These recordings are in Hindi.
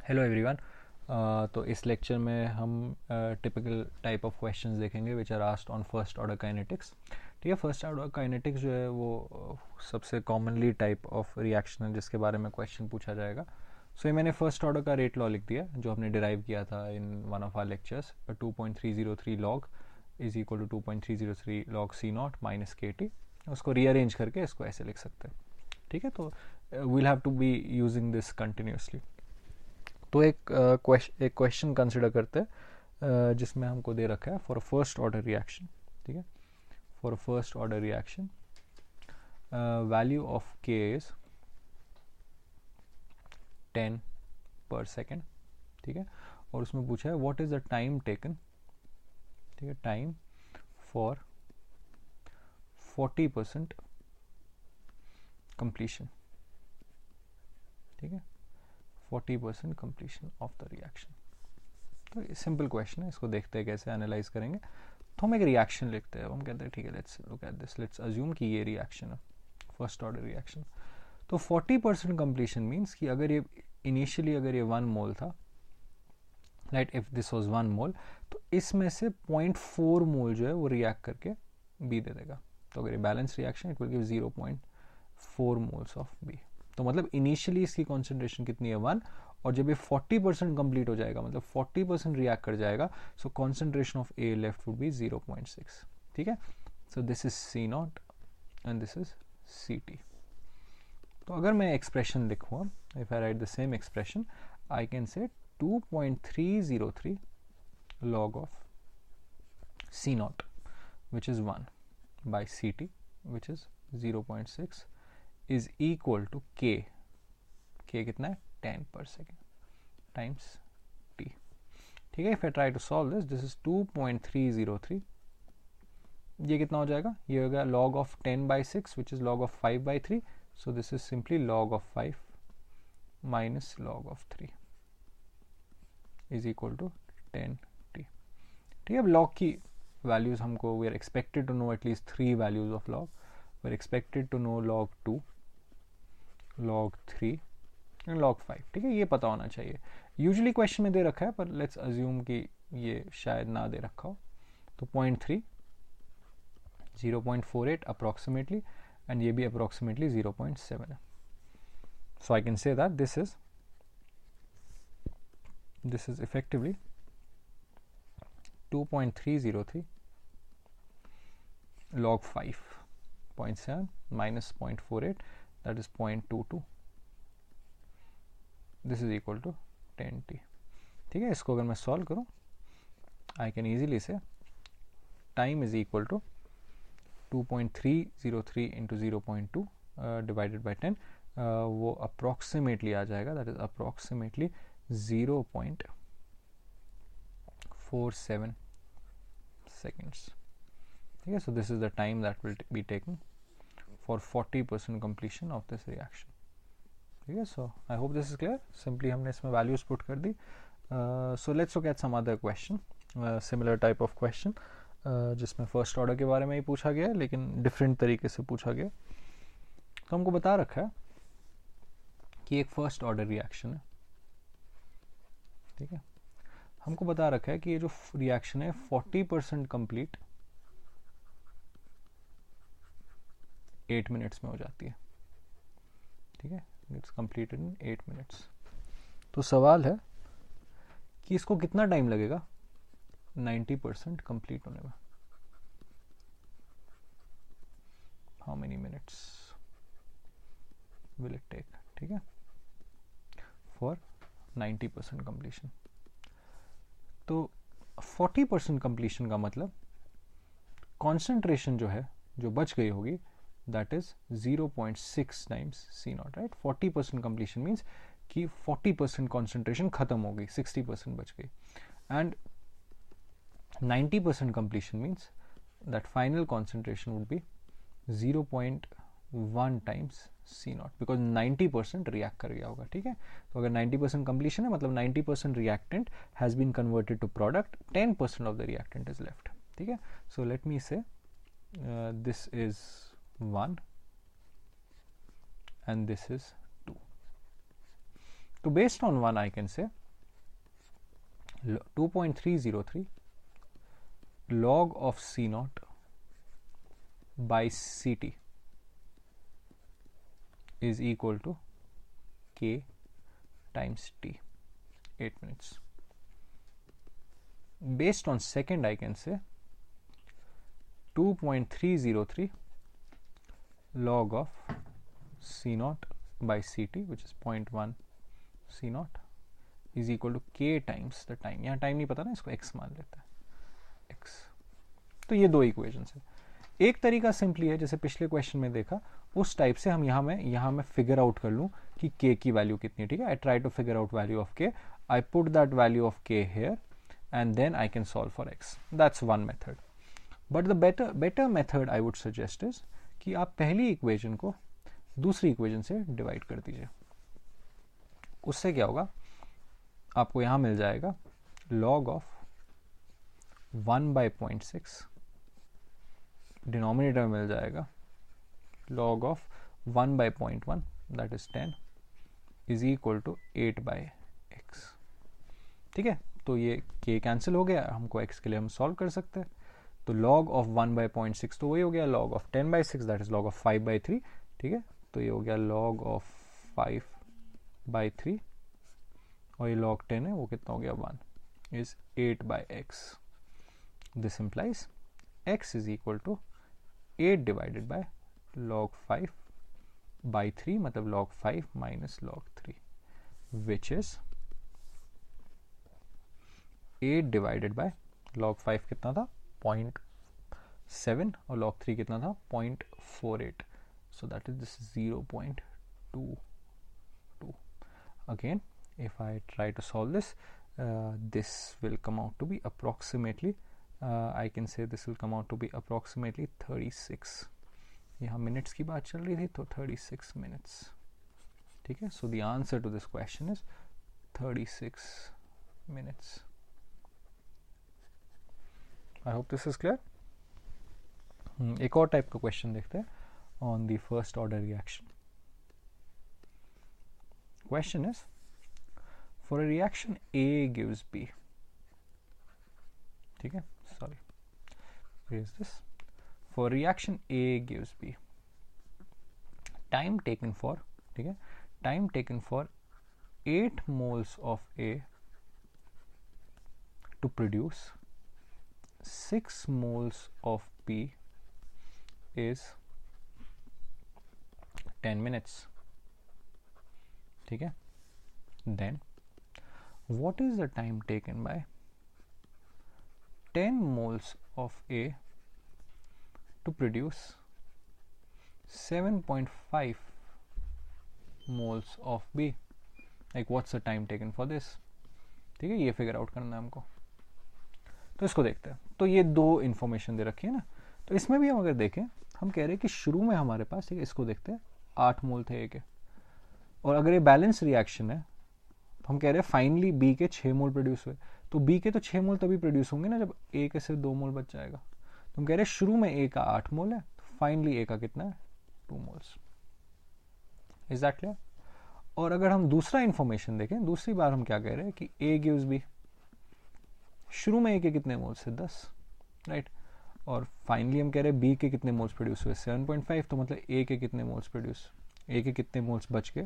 Hello everyone. तो इस लेक्चर में हम टिपिकल टाइप ऑफ क्वेश्चंस देखेंगे which are asked on first order kinetics. ठीक है, फर्स्ट ऑर्डर काइनेटिक्स जो है वो सबसे कॉमनली टाइप ऑफ रिएक्शन है जिसके बारे में क्वेश्चन पूछा जाएगा। सो ये मैंने फर्स्ट ऑर्डर का रेट लॉ लिख दिया जो हमने डिराइव किया था in one of our lectures. 2.303 log is equal to 2.303 log C naught minus k t. उसको रीअरेंज करके इसको ऐसे लिख सकते हैं। ठीक है, तो we'll have to be using this continuously. तो एक क्वेश्चन कंसिडर करते हैं जिसमें हमको दे रखा है for a first order reaction. ठीक है, for a first order reaction value of के इज 10 पर सेकेंड। ठीक है, और उसमें पूछा है what is the time taken. ठीक है, टाइम फॉर 40% कंप्लीशन। ठीक है, 40% कंप्लीशन ऑफ द रिएक्शन। तो सिंपल क्वेश्चन है, इसको देखते हैं कैसे एनालाइज करेंगे। तो हम एक रिएक्शन लिखते हैं। हम कहते हैं ठीक है, let's look at this, let's assume कि ये रिएक्शन है, फर्स्ट ऑर्डर रिएक्शन। तो 40% कंप्लीशन मीन्स कि अगर ये इनिशियली अगर ये 1 मोल था, राइट, इफ दिस वाज 1 मोल, तो इसमें से 0.4 मोल जो है वो रिएक्ट करके बी दे देगा। तो अगर ये balance reaction it will give 0.4 moles of B. तो मतलब इनिशियली इसकी कॉन्सेंट्रेशन कितनी है 1, और जब ये 40% कंप्लीट हो जाएगा मतलब 40% रिएक्ट कर जाएगा, so concentration of A left would be 0.6। ठीक है, so this is C naught and this is C t. तो अगर मैं एक्सप्रेशन लिखूँ, if I write the same expression, I can say 2.303 log of C naught which is 1 by Ct which is 0.6 is equal to K कितना है 10 per second times T। ठीक है, if I try to solve this is 2.303, ये कितना हो जाएगा, ये होगा log of 10 by 6 which is log of 5 by 3, so this is simply log of 5 minus log of 3 is equal to 10 T। ठीक है, अब log की वैल्यूज हमको, we are expected to know at least 3 values of log. We are expected to know log 2, log 3 and log 5। ठीक है, ये पता होना चाहिए। यूजुअली क्वेश्चन में दे रखा है पर लेट्स अज्यूम कि ये शायद ना दे रखा हो। तो 0.3, 0.48 अप्रॉक्सीमेटली, एंड ये भी अप्रॉक्सीमेटली 0.7 है। So I can say that this is effectively 2.303 log 5, 0.7 minus 0.48, that is 0.22, this is equal to 10t। ठीक है, इसको अगर मैं सॉल्व करूं, I can easily say time is equal to 2.303 into 0.2 divided by 10, वो अप्रॉक्सीमेटली आ जाएगा, दैट इज अप्रॉक्सीमेटली 0.47 seconds। ठीक है, so this is the time that will be taken for 40% completion of this reaction। ठीक है, so I hope this is clear। simply हमने इसमें values put कर दी। so let's look at some other question, similar type of question, जिसमें फर्स्ट ऑर्डर के बारे में ही पूछा गया है लेकिन डिफरेंट तरीके से पूछा गया। तो हमको बता रखा है कि एक फर्स्ट ऑर्डर रिएक्शन है। ठीक है, हमको बता रखा है कि ये जो रिएक्शन है 40% कंप्लीट 8 मिनट्स में हो जाती है। ठीक है, इट्स कंप्लीटेड इन 8 मिनट्स। तो सवाल है कि इसको कितना टाइम लगेगा 90% कंप्लीट होने में। How many minutes will it take. ठीक है, फॉर 90% कंप्लीशन। तो 40% कंप्लीशन का मतलब कॉन्सेंट्रेशन जो है जो बच गई होगी that is 0.6 times C naught, right? 40% completion means कि 40% concentration खत्म हो गई, 60% बच गई, and 90% completion means that final concentration would be 0.1 times C naught because 90% react कर गया होगा। ठीक है, तो अगर 90% completion है मतलब 90% reactant has been converted to product, 10% of the reactant is left। ठीक है, so let me say this is 1 and this is 2। तो based on 1 I can say 2.303 log of C naught by CT is equal to K times T, 8 minutes. Based on second, I can say 2.303 log of C naught by CT, which is 0.1 C naught, is equal to K times the time. यहाँ टाइम नहीं पता ना, इसको x मान लेता है, x. तो ये दो इक्वेशंस है. एक तरीका सिंपली है, जैसे पिछले क्वेश्चन में देखा उस टाइप से हम यहाँ मैं फिगर आउट कर लूँ कि k की वैल्यू कितनी है. ठीक है, I try to figure out value of k, I put that value of k here and then I can solve for x. That's one method. But the better method I would suggest is कि आप पहली इक्वेशन को दूसरी इक्वेशन से डिवाइड कर दीजिए. उससे क्या होगा, आपको यहाँ मिल जाएगा log of 1 by 0.6, डिनोमिनेटर में मिल जाएगा log of 1 by 0.1 that is 10 is equal to 8 by x. ठीक है, तो ये k कैंसिल हो गया, हमको x के लिए हम सॉल्व कर सकते हैं. तो log of 1 by 0.6 तो वही हो गया log of 10 by 6, that is log of 5 by 3. ठीक है, तो ये हो गया log of 5 by 3, और ये log 10 है, वो कितना हो गया 1, is 8 by x. This implies x is equal to 8 divided by log 5 by 3, मतलब log 5 minus log 3, which is 8 divided by log 5 कितना था 0.7 और log 3 कितना था 0.48. So that is this 0.22. Again if I try to solve this, this will come out to be approximately I can say this will come out to be approximately 36. यहाँ मिनट्स की बात चल रही थी, तो 36 minutes. ठीक है, so the answer to this question is 36 minutes. I hope this is clear. एक और टाइप का क्वेश्चन देखते हैं on the first order reaction. Question is, for a reaction A gives B. ठीक है, sorry, erase this. For reaction A gives B, time taken for, ठीक है, time taken for 8 moles of A to produce 6 moles of B is 10 minutes. ठीक है, then what is the time taken by 10 moles of A to produce 7.5 moles of B? Like what's the time taken for this? ठीक है, ये फिगर आउट करना है हमको. तो इसको देखते हैं. तो ये दो इंफॉर्मेशन दे रखी है ना, तो इसमें भी हम अगर देखें, हम कह रहे हैं कि शुरू में हमारे पास, ठीक है, इसको देखते हैं 8 मोल थे ए के, और अगर ये बैलेंस रिएक्शन है तो हम कह रहे हैं फाइनली बी के 6 मोल प्रोड्यूस हुए. तो बी के तो 6 मोल तभी प्रोड्यूस होंगे ना जब ए के सिर्फ 2 मोल बच जाएगा. तो हम कह रहे हैं शुरू में ए का 8 मोल है, तो फाइनली ए का कितना है 2 मोल्स. Is that clear? और अगर हम दूसरा इंफॉर्मेशन देखें, दूसरी बार हम क्या कह रहे हैं कि ए गिव्स बी, शुरू में ए के कितने मोल्स है 10, राइट, और फाइनली हम कह रहे हैं बी के कितने मोल्स प्रोड्यूस हुए 7.5, तो मतलब ए के कितने मोल्स प्रोड्यूस, ए के कितने मोल्स बच के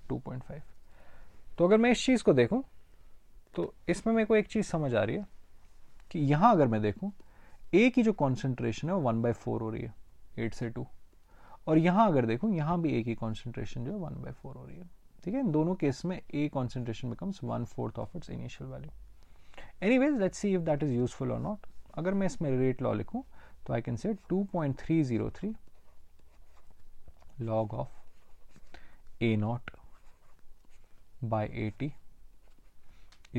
2.5. तो अगर मैं इस चीज़ को देखूं तो इसमें मेरे को एक चीज़ समझ आ रही है कि यहाँ अगर मैं देखूं ए की जो कॉन्सेंट्रेशन है वो 1/4 हो रही है 8 से 2, और यहाँ अगर देखूं यहाँ भी ए की कॉन्सेंट्रेशन जो है 1/4 हो रही है. ठीक है, इन दोनों केस में a concentration becomes 1/4 of its initial value. Anyways let's see if that is useful और नॉट. अगर मैं इसमें रेट लॉ लिखूं तो आई can say 2.303 log of A naught by 80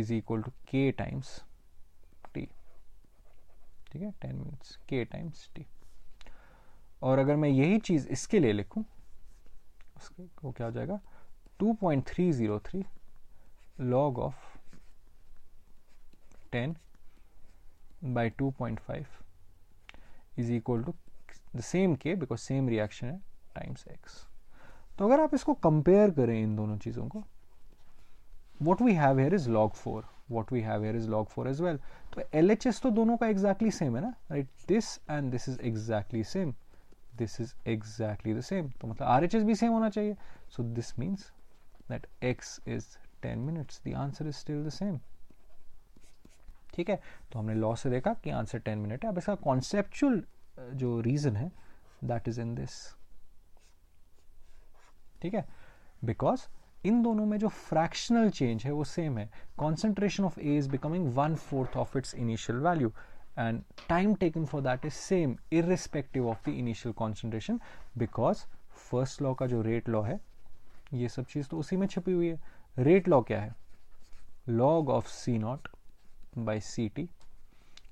is equal to K times T. ठीक है, 10 minutes K times T. और अगर मैं यही चीज इसके लिए लिखूं, उसके वो क्या हो जाएगा 2.303 log of 10 by 2.5 is equal to the same K because same reaction है times X. तो अगर आप इसको कंपेयर करें इन दोनों चीज़ों को, what we have here is log 4, what we have here is log 4 as well. तो LHS तो दोनों का exactly same है ना, right? This and this is exactly same, this is exactly the same, तो मतलब RHS भी same होना चाहिए. So this means that X is 10 minutes. The answer is still the same. ठीक है, तो हमने लॉ से देखा कि आंसर 10 मिनट है. अब इसका कॉन्सेप्चुअल जो रीजन है दैट इज इन दिस. ठीक है, बिकॉज इन दोनों में जो फ्रैक्शनल चेंज है वो सेम है. Concentration of A is becoming 1/4 of its initial value and time taken for that is same irrespective of the initial concentration, because first law का जो रेट लॉ है ये सब चीज तो उसी में छुपी हुई है. रेट लॉ क्या है? log of C0 by Ct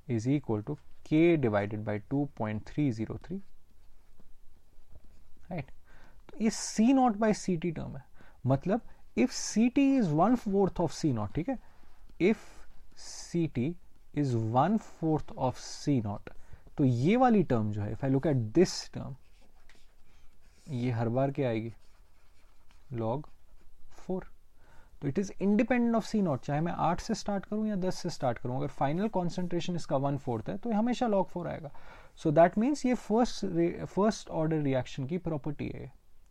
is equal to K divided by 2.303. right? तो ये C0 by Ct टर्म है, मतलब if Ct is 1/4 of C0, ठीक है, if Ct is 1/4 of C0, तो ये वाली टर्म जो है, if I look at this term, ये हर बार क्या आएगी? log 4. तो it is independent of C0, चाहे मैं 8 से स्टार्ट करूं या 10 से स्टार्ट करूं, अगर फाइनल कॉन्सेंट्रेशन इसका 1/4 है तो हमेशा log 4 आएगा. सो दैट मीन्स ये फर्स्ट ऑर्डर रिएक्शन की प्रॉपर्टी है,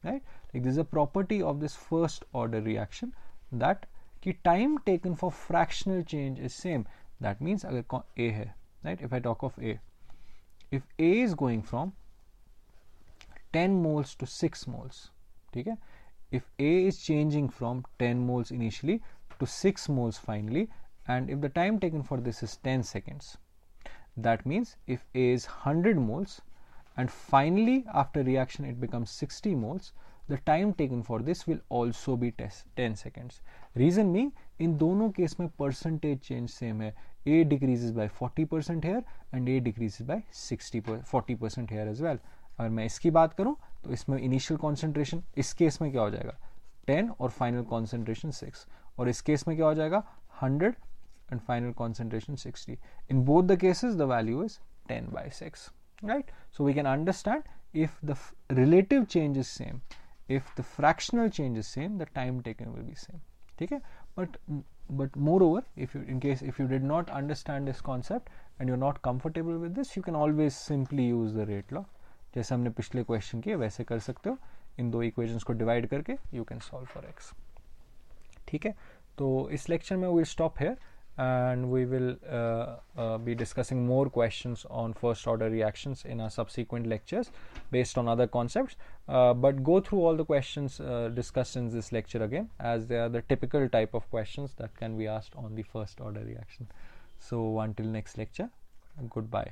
right? Like this is a property of this first order reaction that कि time taken for fractional change is same. That means अगर A है, right, if I talk of A, if A is going from 10 moles to 6 moles, ठीक है, if A is changing from 10 moles initially to 6 moles finally, and if the time taken for this is 10 seconds, that means if A is 100 moles and finally after reaction it becomes 60 moles, the time taken for this will also be 10 seconds. Reason being, in दोनों केस में percentage change same है. A decreases by 40% here and A decreases by 40% here as well. अगर मैं इसकी बात करूं तो इसमें इनिशियल कॉन्सेंट्रेशन इस केस में क्या हो जाएगा? 10 और फाइनल कॉन्सेंट्रेशन 6, और इस केस में क्या हो जाएगा? 100 and final concentration 60. In both the cases the value is 10/6, right? So we can understand if the relative change is same, if the fractional change is same, the time taken will be same. ठीक है, but moreover, if you did not understand this concept and you're not comfortable with this, you can always simply use the rate law. जैसे हमने पिछले क्वेश्चन किए वैसे कर सकते हो. इन दो इक्वेशंस को डिवाइड करके you can solve for x. ठीक है, तो इस लेक्चर में we'll stop here and we will be discussing more questions on first order reactions in our subsequent lectures based on other concepts, but go through all the questions discussed in this lecture again, as they are the typical type of questions that can be asked on the first order reaction. So until next lecture, goodbye.